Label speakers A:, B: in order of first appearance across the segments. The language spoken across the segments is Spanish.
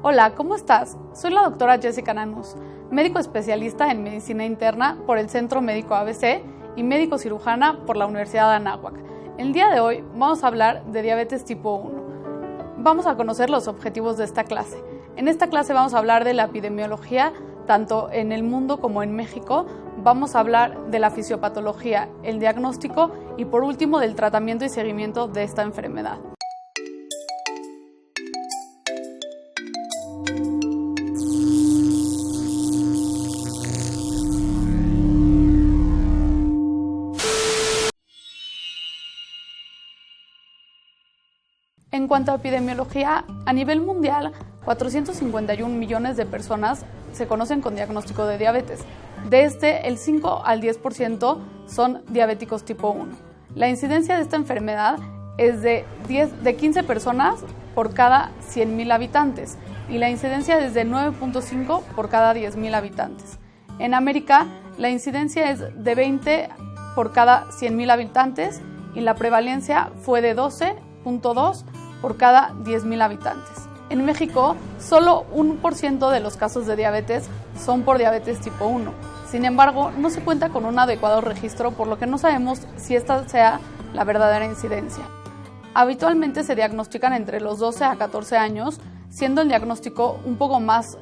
A: Hola, ¿cómo estás? Soy la doctora Jessica Nanús, médico especialista en medicina interna por el Centro Médico ABC y médico cirujana por la Universidad de Anáhuac. El día de hoy vamos a hablar de diabetes tipo 1. Vamos a conocer los objetivos de esta clase. En esta clase vamos a hablar de la epidemiología, tanto en el mundo como en México. Vamos a hablar de la fisiopatología, el diagnóstico y por último del tratamiento y seguimiento de esta enfermedad. En cuanto a epidemiología, a nivel mundial, 451 millones de personas se conocen con diagnóstico de diabetes. De este, el 5 al 10% son diabéticos tipo 1. La incidencia de esta enfermedad es de 15 personas por cada 100.000 habitantes y la incidencia es de 9.5 por cada 10.000 habitantes. En América, la incidencia es de 20 por cada 100.000 habitantes y la prevalencia fue de 12.2 por cada 10.000 habitantes. En México, solo 1% de los casos de diabetes son por diabetes tipo 1. Sin embargo, no se cuenta con un adecuado registro, por lo que no sabemos si esta sea la verdadera incidencia. Habitualmente se diagnostican entre los 12 a 14 años, siendo el diagnóstico un poco más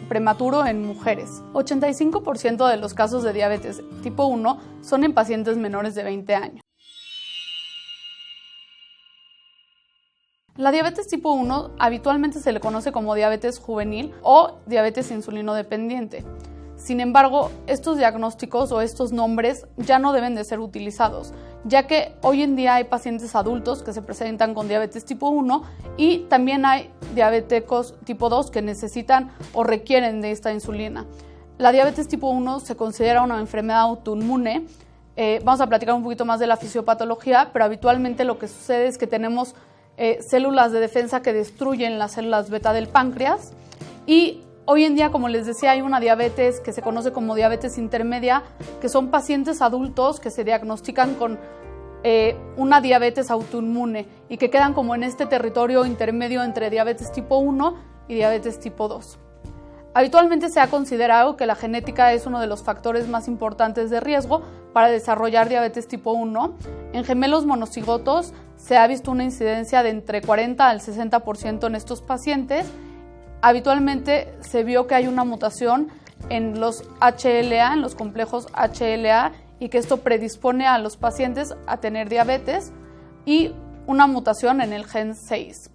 A: prematuro en mujeres. 85% de los casos de diabetes tipo 1 son en pacientes menores de 20 años. La diabetes tipo 1 habitualmente se le conoce como diabetes juvenil o diabetes insulino dependiente. Sin embargo, estos diagnósticos o estos nombres ya no deben de ser utilizados, ya que hoy en día hay pacientes adultos que se presentan con diabetes tipo 1 y también hay diabéticos tipo 2 que necesitan o requieren de esta insulina. La diabetes tipo 1 se considera una enfermedad autoinmune. Vamos a platicar un poquito más de la fisiopatología, pero habitualmente lo que sucede es que tenemos células de defensa que destruyen las células beta del páncreas y hoy en día, como les decía, hay una diabetes que se conoce como diabetes intermedia, que son pacientes adultos que se diagnostican con una diabetes autoinmune y que quedan como en este territorio intermedio entre diabetes tipo 1 y diabetes tipo 2. Habitualmente se ha considerado que la genética es uno de los factores más importantes de riesgo para desarrollar diabetes tipo 1. En gemelos monocigotos se ha visto una incidencia de entre 40 al 60% en estos pacientes. Habitualmente se vio que hay una mutación en los HLA, en los complejos HLA, y que esto predispone a los pacientes a tener diabetes, y una mutación en el gen 6.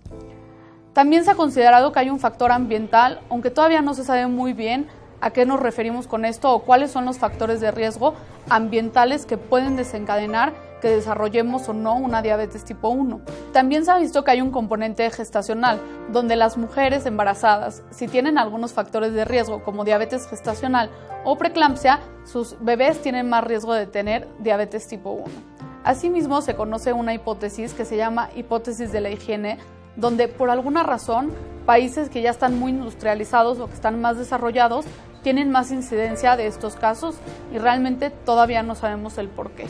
A: También se ha considerado que hay un factor ambiental, aunque todavía no se sabe muy bien a qué nos referimos con esto o cuáles son los factores de riesgo ambientales que pueden desencadenar que desarrollemos o no una diabetes tipo 1. También se ha visto que hay un componente gestacional, donde las mujeres embarazadas, si tienen algunos factores de riesgo como diabetes gestacional o preeclampsia, sus bebés tienen más riesgo de tener diabetes tipo 1. Asimismo, se conoce una hipótesis que se llama hipótesis de la higiene, donde por alguna razón países que ya están muy industrializados o que están más desarrollados tienen más incidencia de estos casos y realmente todavía no sabemos el por qué.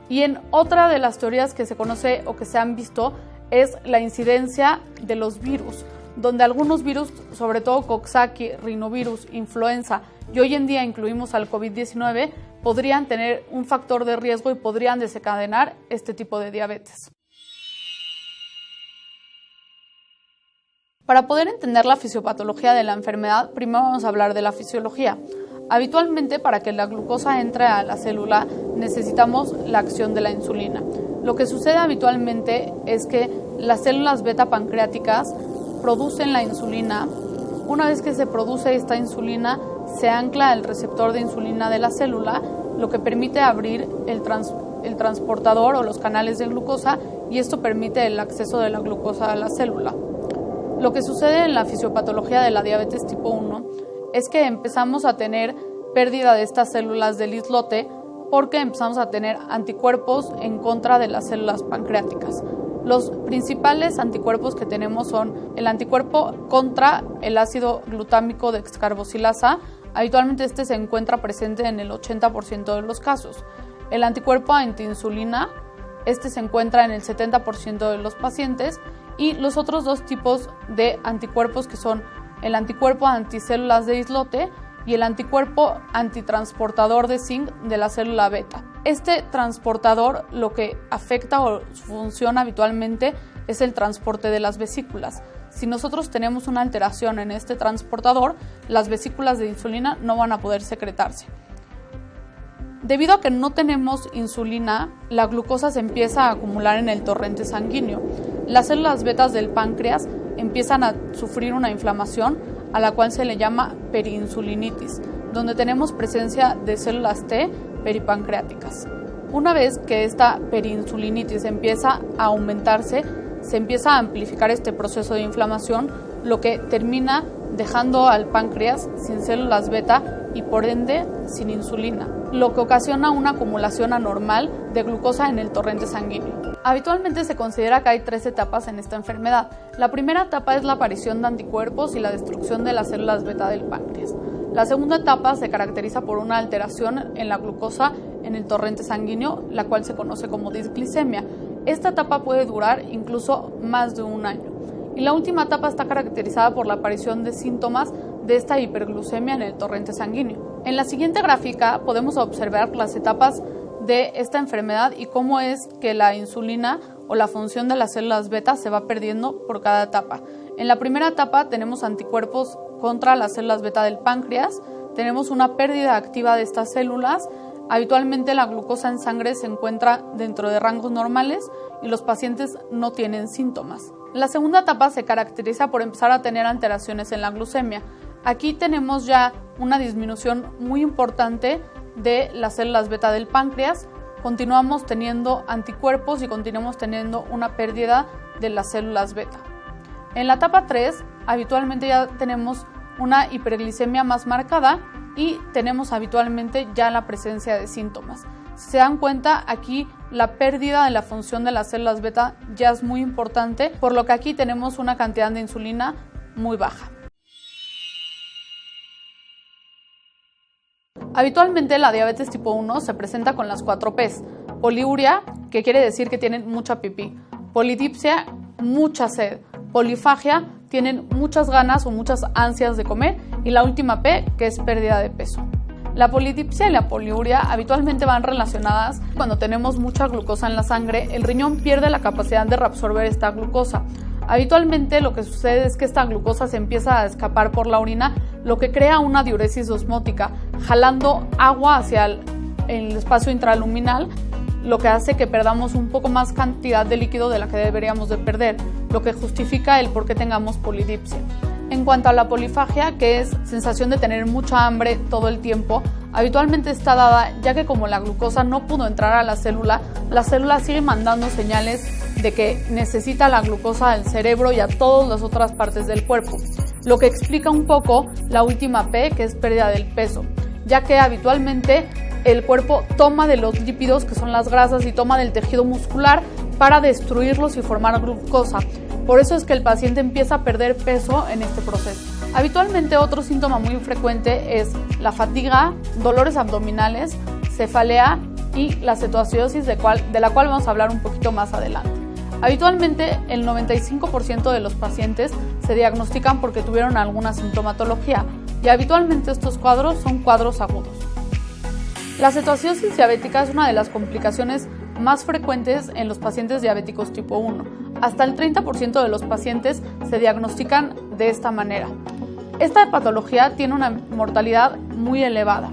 A: Y en otra de las teorías que se conoce o que se han visto es la incidencia de los virus, donde algunos virus, sobre todo Coxsackie, rinovirus, influenza y hoy en día incluimos al COVID-19, podrían tener un factor de riesgo y podrían desencadenar este tipo de diabetes. Para poder entender la fisiopatología de la enfermedad, primero vamos a hablar de la fisiología. Habitualmente, para que la glucosa entre a la célula, necesitamos la acción de la insulina. Lo que sucede habitualmente es que las células beta pancreáticas producen la insulina. Una vez que se produce esta insulina, se ancla el receptor de insulina de la célula, lo que permite abrir el transportador o los canales de glucosa, y esto permite el acceso de la glucosa a la célula. Lo que sucede en la fisiopatología de la diabetes tipo 1 es que empezamos a tener pérdida de estas células del islote porque empezamos a tener anticuerpos en contra de las células pancreáticas. Los principales anticuerpos que tenemos son el anticuerpo contra el ácido glutámico descarboxilasa. Habitualmente este se encuentra presente en el 80% de los casos. El anticuerpo antiinsulina, Este se encuentra en el 70% de los pacientes, y los otros dos tipos de anticuerpos, que son el anticuerpo anticélulas de islote y el anticuerpo antitransportador de zinc de la célula beta. Este transportador lo que afecta o funciona habitualmente es el transporte de las vesículas. Si nosotros tenemos una alteración en este transportador, las vesículas de insulina no van a poder secretarse. Debido a que no tenemos insulina, la glucosa se empieza a acumular en el torrente sanguíneo. Las células betas del páncreas empiezan a sufrir una inflamación a la cual se le llama periinsulinitis, donde tenemos presencia de células T peripancreáticas. Una vez que esta periinsulinitis empieza a aumentarse, se empieza a amplificar este proceso de inflamación, lo que termina dejando al páncreas sin células beta y por ende sin insulina, lo que ocasiona una acumulación anormal de glucosa en el torrente sanguíneo. Habitualmente se considera que hay 3 etapas en esta enfermedad. La primera etapa es la aparición de anticuerpos y la destrucción de las células beta del páncreas. La segunda etapa se caracteriza por una alteración en la glucosa en el torrente sanguíneo, la cual se conoce como disglicemia. Esta etapa puede durar incluso más de un año. Y la última etapa está caracterizada por la aparición de síntomas de esta hiperglucemia en el torrente sanguíneo. En la siguiente gráfica podemos observar las etapas de esta enfermedad y cómo es que la insulina o la función de las células beta se va perdiendo por cada etapa. En la primera etapa tenemos anticuerpos contra las células beta del páncreas, tenemos una pérdida activa de estas células. Habitualmente la glucosa en sangre se encuentra dentro de rangos normales y los pacientes no tienen síntomas. La segunda etapa se caracteriza por empezar a tener alteraciones en la glucemia. Aquí tenemos ya una disminución muy importante de las células beta del páncreas, continuamos teniendo anticuerpos y continuamos teniendo una pérdida de las células beta. En la etapa 3, habitualmente ya tenemos una hiperglicemia más marcada y tenemos habitualmente ya la presencia de síntomas. Si se dan cuenta, aquí la pérdida de la función de las células beta ya es muy importante, por lo que aquí tenemos una cantidad de insulina muy baja. Habitualmente la diabetes tipo 1 se presenta con las 4 P's. Poliuria, que quiere decir que tienen mucha pipí. Polidipsia, mucha sed. Polifagia, tienen muchas ganas o muchas ansias de comer. Y la última P, que es pérdida de peso. La polidipsia y la poliuria habitualmente van relacionadas. Cuando tenemos mucha glucosa en la sangre, el riñón pierde la capacidad de reabsorber esta glucosa. Habitualmente lo que sucede es que esta glucosa se empieza a escapar por la orina, lo que crea una diuresis osmótica, jalando agua hacia el espacio intraluminal, lo que hace que perdamos un poco más cantidad de líquido de la que deberíamos de perder, lo que justifica el por qué tengamos polidipsia. En cuanto a la polifagia, que es sensación de tener mucha hambre todo el tiempo, habitualmente está dada ya que como la glucosa no pudo entrar a la célula sigue mandando señales de que necesita la glucosa al cerebro y a todas las otras partes del cuerpo, lo que explica un poco la última P, que es pérdida del peso, ya que habitualmente el cuerpo toma de los lípidos, que son las grasas, y toma del tejido muscular para destruirlos y formar glucosa. Por eso es que el paciente empieza a perder peso en este proceso. Habitualmente otro síntoma muy frecuente es la fatiga, dolores abdominales, cefalea y la cetoacidosis, de la cual vamos a hablar un poquito más adelante. Habitualmente el 95% de los pacientes se diagnostican porque tuvieron alguna sintomatología y habitualmente estos cuadros son cuadros agudos. La cetoacidosis diabética es una de las complicaciones más frecuentes en los pacientes diabéticos tipo 1. Hasta el 30% de los pacientes se diagnostican de esta manera. Esta patología tiene una mortalidad muy elevada.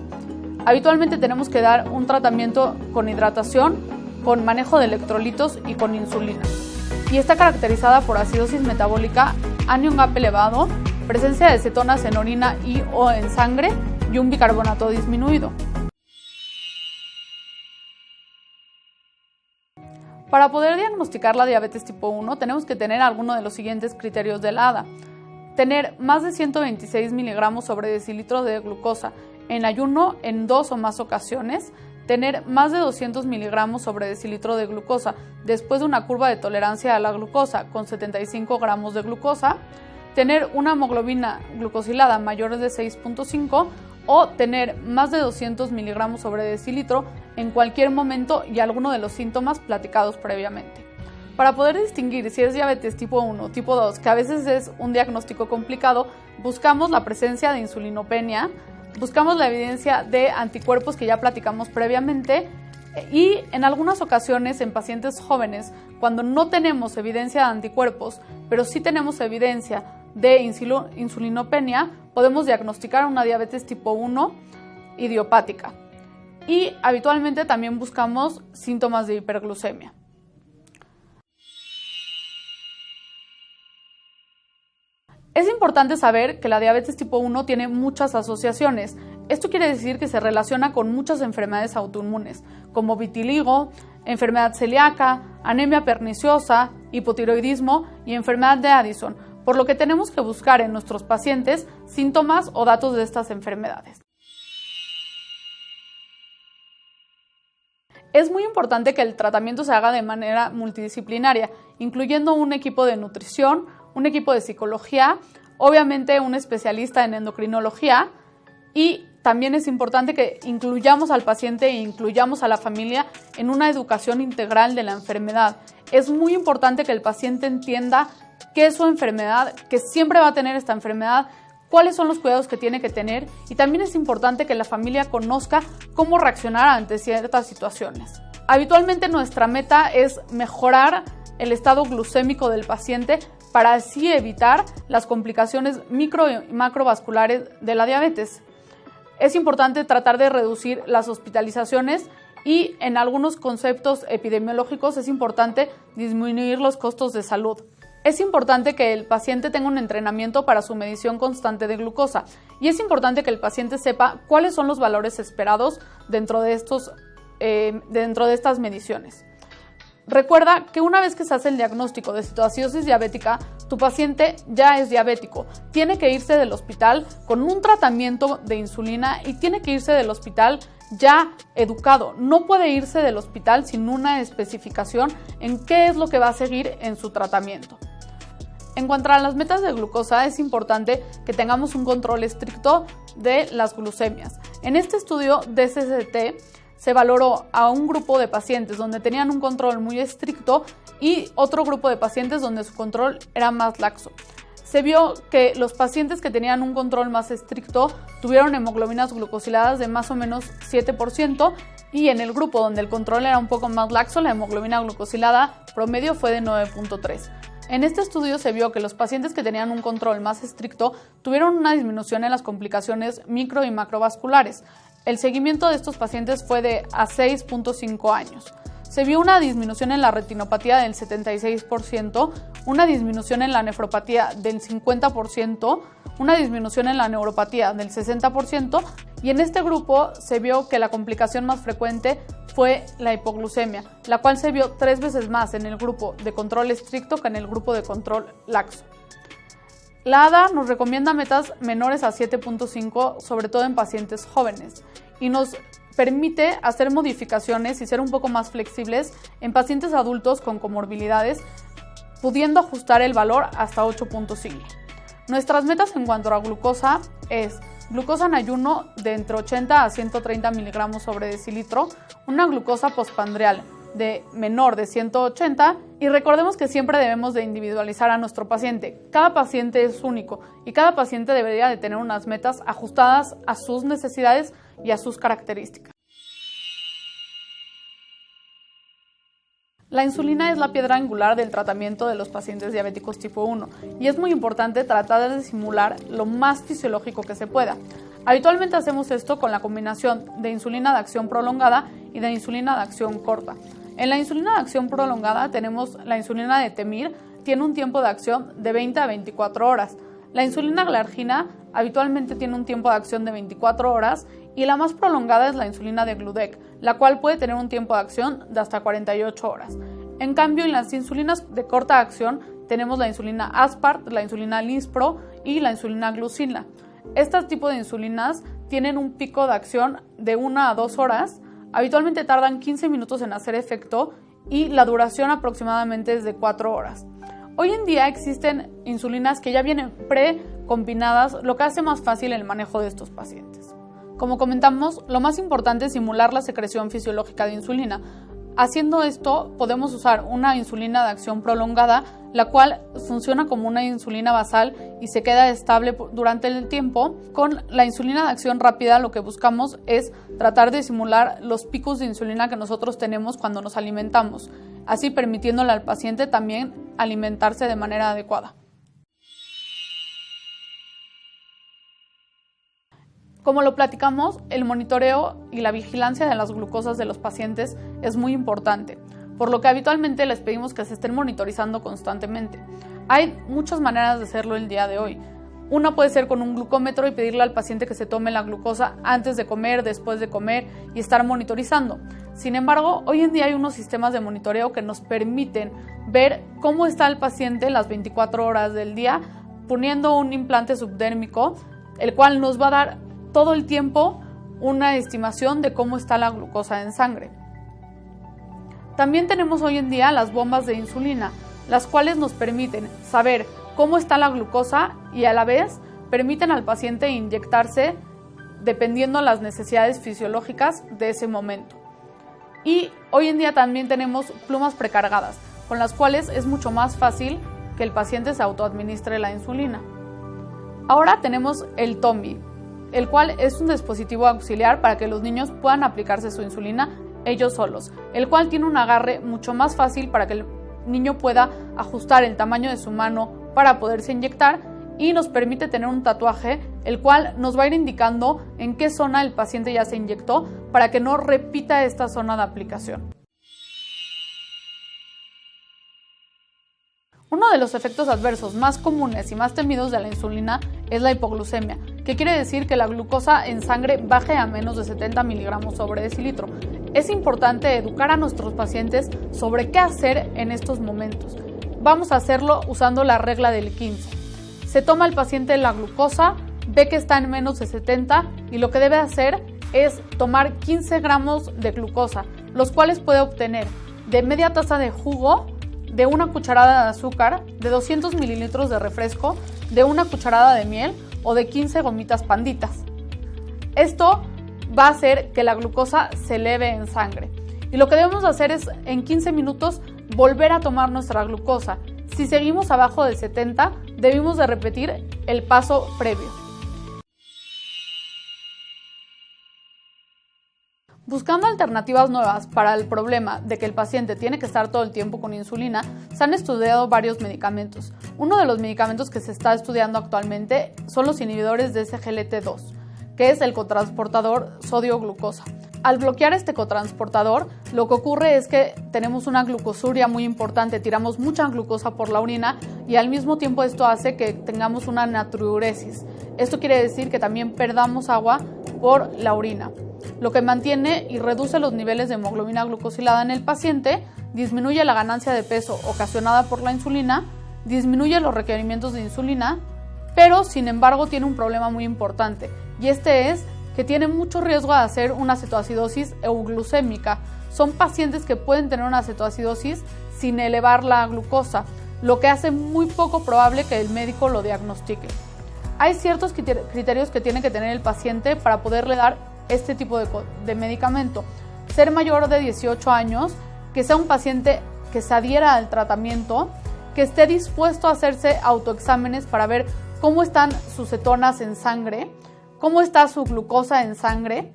A: Habitualmente tenemos que dar un tratamiento con hidratación, con manejo de electrolitos y con insulina. Y está caracterizada por acidosis metabólica, anion gap elevado, presencia de cetonas en orina y o en sangre y un bicarbonato disminuido. Para poder diagnosticar la diabetes tipo 1 tenemos que tener alguno de los siguientes criterios de la ADA. Tener más de 126 miligramos sobre decilitro de glucosa en ayuno en 2 o más ocasiones, tener más de 200 miligramos sobre decilitro de glucosa después de una curva de tolerancia a la glucosa con 75 gramos de glucosa, tener una hemoglobina glucosilada mayor de 6.5 o tener más de 200 miligramos sobre decilitro en cualquier momento y alguno de los síntomas platicados previamente. Para poder distinguir si es diabetes tipo 1 o tipo 2, que a veces es un diagnóstico complicado, buscamos la presencia de insulinopenia, buscamos la evidencia de anticuerpos que ya platicamos previamente y en algunas ocasiones en pacientes jóvenes, cuando no tenemos evidencia de anticuerpos, pero sí tenemos evidencia de insulinopenia, podemos diagnosticar una diabetes tipo 1 idiopática. Y habitualmente también buscamos síntomas de hiperglucemia. Es importante saber que la diabetes tipo 1 tiene muchas asociaciones. Esto quiere decir que se relaciona con muchas enfermedades autoinmunes, como vitiligo, enfermedad celíaca, anemia perniciosa, hipotiroidismo y enfermedad de Addison, por lo que tenemos que buscar en nuestros pacientes síntomas o datos de estas enfermedades. Es muy importante que el tratamiento se haga de manera multidisciplinaria, incluyendo un equipo de nutrición, un equipo de psicología, obviamente un especialista en endocrinología, y también es importante que incluyamos al paciente e incluyamos a la familia en una educación integral de la enfermedad. Es muy importante que el paciente entienda qué es su enfermedad, que siempre va a tener esta enfermedad, cuáles son los cuidados que tiene que tener, y también es importante que la familia conozca cómo reaccionar ante ciertas situaciones. Habitualmente nuestra meta es mejorar el estado glucémico del paciente para así evitar las complicaciones micro y macrovasculares de la diabetes. Es importante tratar de reducir las hospitalizaciones y en algunos conceptos epidemiológicos es importante disminuir los costos de salud. Es importante que el paciente tenga un entrenamiento para su medición constante de glucosa y es importante que el paciente sepa cuáles son los valores esperados dentro de estas mediciones. Recuerda que una vez que se hace el diagnóstico de cetoacidosis diabética, tu paciente ya es diabético. Tiene que irse del hospital con un tratamiento de insulina y tiene que irse del hospital ya educado. No puede irse del hospital sin una especificación en qué es lo que va a seguir en su tratamiento. En cuanto a las metas de glucosa, es importante que tengamos un control estricto de las glucemias. En este estudio DCCT se valoró a un grupo de pacientes donde tenían un control muy estricto y otro grupo de pacientes donde su control era más laxo. Se vio que los pacientes que tenían un control más estricto tuvieron hemoglobinas glucosiladas de más o menos 7% y en el grupo donde el control era un poco más laxo, la hemoglobina glucosilada promedio fue de 9.3. En este estudio se vio que los pacientes que tenían un control más estricto tuvieron una disminución en las complicaciones micro y macrovasculares. El seguimiento de estos pacientes fue de a 6.5 años. Se vio una disminución en la retinopatía del 76%, una disminución en la nefropatía del 50%, una disminución en la neuropatía del 60% y en este grupo se vio que la complicación más frecuente fue la hipoglucemia, la cual se vio 3 veces más en el grupo de control estricto que en el grupo de control laxo. La ADA nos recomienda metas menores a 7.5, sobre todo en pacientes jóvenes, y nos permite hacer modificaciones y ser un poco más flexibles en pacientes adultos con comorbilidades, pudiendo ajustar el valor hasta 8.5. Nuestras metas en cuanto a glucosa es glucosa en ayuno de entre 80 a 130 miligramos sobre decilitro, una glucosa postprandial de menor de 180 y recordemos que siempre debemos de individualizar a nuestro paciente. Cada paciente es único y cada paciente debería de tener unas metas ajustadas a sus necesidades y a sus características. La insulina es la piedra angular del tratamiento de los pacientes diabéticos tipo 1 y es muy importante tratar de simular lo más fisiológico que se pueda. Habitualmente hacemos esto con la combinación de insulina de acción prolongada y de insulina de acción corta. En la insulina de acción prolongada tenemos la insulina de Temir, tiene un tiempo de acción de 20 a 24 horas. La insulina glargina habitualmente tiene un tiempo de acción de 24 horas y la más prolongada es la insulina de Gludec, la cual puede tener un tiempo de acción de hasta 48 horas. En cambio, en las insulinas de corta acción tenemos la insulina Aspart, la insulina Lispro y la insulina Glucila. Este tipo de insulinas tienen un pico de acción de 1 a 2 horas, habitualmente tardan 15 minutos en hacer efecto y la duración aproximadamente es de 4 horas. Hoy en día existen insulinas que ya vienen precombinadas, lo que hace más fácil el manejo de estos pacientes. Como comentamos, lo más importante es simular la secreción fisiológica de insulina. Haciendo esto, podemos usar una insulina de acción prolongada, la cual funciona como una insulina basal y se queda estable durante el tiempo. Con la insulina de acción rápida, lo que buscamos es tratar de simular los picos de insulina que nosotros tenemos cuando nos alimentamos, así permitiéndole al paciente también alimentarse de manera adecuada. Como lo platicamos, el monitoreo y la vigilancia de las glucosas de los pacientes es muy importante, por lo que habitualmente les pedimos que se estén monitorizando constantemente. Hay muchas maneras de hacerlo el día de hoy. Una puede ser con un glucómetro y pedirle al paciente que se tome la glucosa antes de comer, después de comer y estar monitorizando. Sin embargo, hoy en día hay unos sistemas de monitoreo que nos permiten ver cómo está el paciente las 24 horas del día, poniendo un implante subdérmico, el cual nos va a dar todo el tiempo una estimación de cómo está la glucosa en sangre. También tenemos hoy en día las bombas de insulina, las cuales nos permiten saber cómo está la glucosa y a la vez permiten al paciente inyectarse dependiendo las necesidades fisiológicas de ese momento. Y hoy en día también tenemos plumas precargadas, con las cuales es mucho más fácil que el paciente se autoadministre la insulina. Ahora tenemos el Tombi, el cual es un dispositivo auxiliar para que los niños puedan aplicarse su insulina ellos solos, el cual tiene un agarre mucho más fácil para que el niño pueda ajustar el tamaño de su mano para poderse inyectar y nos permite tener un tatuaje, el cual nos va a ir indicando en qué zona el paciente ya se inyectó para que no repita esta zona de aplicación. Uno de los efectos adversos más comunes y más temidos de la insulina es la hipoglucemia, que quiere decir que la glucosa en sangre baje a menos de 70 miligramos sobre decilitro. Es importante educar a nuestros pacientes sobre qué hacer en estos momentos. Vamos a hacerlo usando la regla del 15. Se toma el paciente la glucosa, ve que está en menos de 70 y lo que debe hacer es tomar 15 gramos de glucosa, los cuales puede obtener de media taza de jugo, de una cucharada de azúcar, de 200 mililitros de refresco, de una cucharada de miel o de 15 gomitas panditas. Esto va a hacer que la glucosa se eleve en sangre. Y lo que debemos hacer es en 15 minutos volver a tomar nuestra glucosa. Si seguimos abajo de 70, debemos de repetir el paso previo. Buscando alternativas nuevas para el problema de que el paciente tiene que estar todo el tiempo con insulina, se han estudiado varios medicamentos. Uno de los medicamentos que se está estudiando actualmente son los inhibidores de SGLT2, que es el cotransportador sodio-glucosa. Al bloquear este cotransportador, lo que ocurre es que tenemos una glucosuria muy importante, tiramos mucha glucosa por la orina y al mismo tiempo esto hace que tengamos una natriuresis. Esto quiere decir que también perdamos agua por la orina, lo que mantiene y reduce los niveles de hemoglobina glucosilada en el paciente, disminuye la ganancia de peso ocasionada por la insulina, disminuye los requerimientos de insulina, pero sin embargo tiene un problema muy importante y este es que tiene mucho riesgo de hacer una cetoacidosis euglucémica. Son pacientes que pueden tener una cetoacidosis sin elevar la glucosa, lo que hace muy poco probable que el médico lo diagnostique. Hay ciertos criterios que tiene que tener el paciente para poderle dar este tipo de medicamento. Ser mayor de 18 años, que sea un paciente que se adhiera al tratamiento, que esté dispuesto a hacerse autoexámenes para ver cómo están sus cetonas en sangre, cómo está su glucosa en sangre,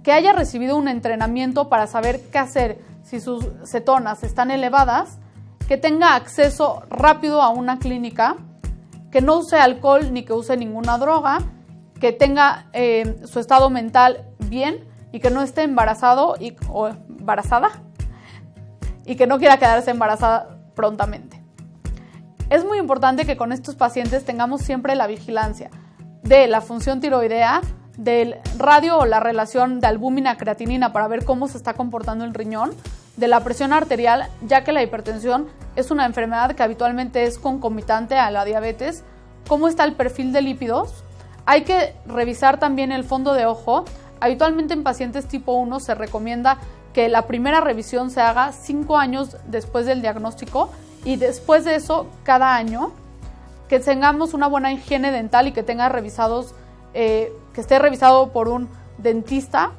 A: que haya recibido un entrenamiento para saber qué hacer si sus cetonas están elevadas, que tenga acceso rápido a una clínica, que no use alcohol ni que use ninguna droga, que tenga su estado mental bien y que no esté embarazado o embarazada y que no quiera quedarse embarazada prontamente. Es muy importante que con estos pacientes tengamos siempre la vigilancia de la función tiroidea, del radio o la relación de albúmina-creatinina para ver cómo se está comportando el riñón, de la presión arterial, ya que la hipertensión es una enfermedad que habitualmente es concomitante a la diabetes, cómo está el perfil de lípidos. Hay que revisar también el fondo de ojo. Habitualmente en pacientes tipo 1 se recomienda que la primera revisión se haga 5 años después del diagnóstico y después de eso cada año, que tengamos una buena higiene dental y que tenga revisados, que esté revisado por un dentista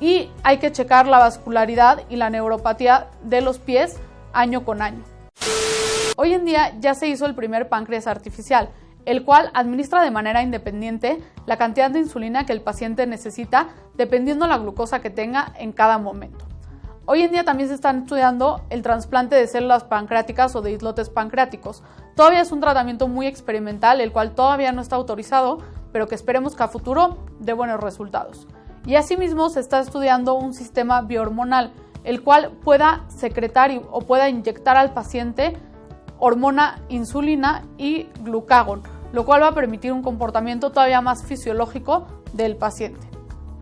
A: y hay que checar la vascularidad y la neuropatía de los pies año con año. Hoy en día ya se hizo el primer páncreas artificial, el cual administra de manera independiente la cantidad de insulina que el paciente necesita dependiendo la glucosa que tenga en cada momento. Hoy en día también se están estudiando el trasplante de células pancreáticas o de islotes pancreáticos. Todavía es un tratamiento muy experimental, el cual todavía no está autorizado, pero que esperemos que a futuro dé buenos resultados. Y asimismo se está estudiando un sistema biohormonal, el cual pueda secretar o pueda inyectar al paciente hormona insulina y glucagón, lo cual va a permitir un comportamiento todavía más fisiológico del paciente.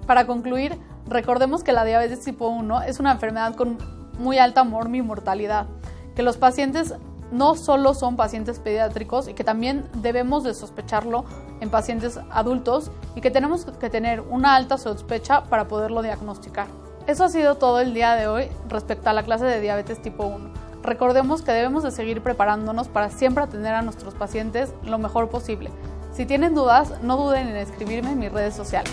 A: Para concluir, recordemos que la diabetes tipo 1 es una enfermedad con muy alta mortalidad, que los pacientes no solo son pacientes pediátricos y que también debemos de sospecharlo en pacientes adultos y que tenemos que tener una alta sospecha para poderlo diagnosticar. Eso ha sido todo el día de hoy respecto a la clase de diabetes tipo 1. Recordemos que debemos de seguir preparándonos para siempre atender a nuestros pacientes lo mejor posible. Si tienen dudas, no duden en escribirme en mis redes sociales.